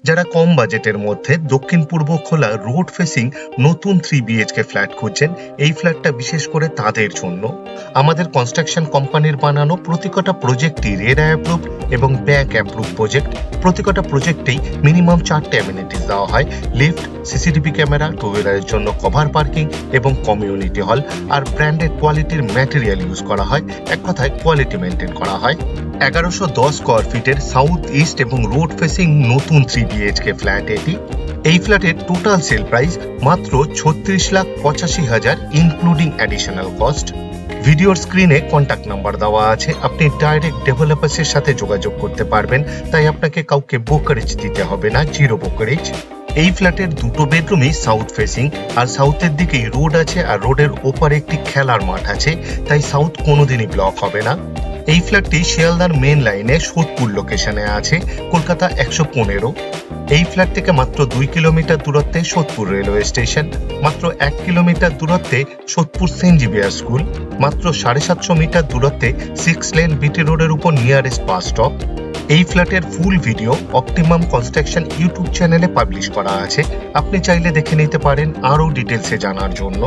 যারা কম বাজেটের মধ্যে দক্ষিণ পূর্ব খোলা রোড ফেসিং নতুন 3 BHK ফ্ল্যাট খুঁজছেন, এই ফ্ল্যাটটা বিশেষ করে তাদের জন্য। আমাদের কনস্ট্রাকশন কোম্পানির বানানো প্রতিকটা প্রজেক্টই রেরা অ্যাপ্রুভ এবং ব্যাক অ্যাপ্রুভ প্রজেক্ট। প্রতিকটা প্রজেক্টেই মিনিমাম 4টে অ্যামিনিটিস দেওয়া হয়: লিফট, সিসিটিভি ক্যামেরা, টু হুইলারের জন্য কভার পার্কিং এবং কমিউনিটি হল। আর ব্র্যান্ডেড কোয়ালিটির ম্যাটেরিয়াল ইউজ করা হয়, এক কথায় কোয়ালিটি মেনটেন করা হয়। 1110 স্কোয়ার ফিটের সাউথ ইস্ট এবং রোড ফেসিং নতুন 3 BHK ফ্ল্যাট এটি। এই ফ্ল্যাটের টোটাল সেল প্রাইস মাত্র 36,85,000 ইনক্লুডিং অ্যাডিশনাল কস্ট। ভিডিওর স্ক্রিনে কন্ট্যাক্ট নাম্বার দেওয়া আছে, আপনি ডাইরেক্ট ডেভেলপার্সের সাথে যোগাযোগ করতে পারবেন, তাই আপনাকে কাউকে ব্রোকারেজ দিতে হবে না, জিরো ব্রোকারেজ। এই ফ্ল্যাটের দুটো বেডরুমই সাউথ ফেসিং, আর সাউথের দিকেই রোড আছে আর রোডের ওপারে একটি খেলার মাঠ আছে, তাই সাউথ কোনোদিনই ব্লক হবে না। এই ফ্ল্যাটটি শিয়ালদার মেন লাইনে সোদপুর লোকেশনে আছে, কলকাতা 115। এই ফ্ল্যাট থেকে মাত্র 2 কিলোমিটার দূরত্বে সোদপুর রেলওয়ে স্টেশন, মাত্র 1 কিলোমিটার দূরত্বে সোদপুর সেন্ট জেভিয়ার স্কুল, মাত্র 750 মিটার দূরত্বে 6 লেন বিটি রোডের উপর নিয়ারেস্ট বাস স্টপ। এই ফ্ল্যাটের full video optimum construction YouTube চ্যানেলে পাবলিশ করা আছে, আপনি চাইলে দেখে নিতে পারেন আরও ডিটেলসে জানার জন্য।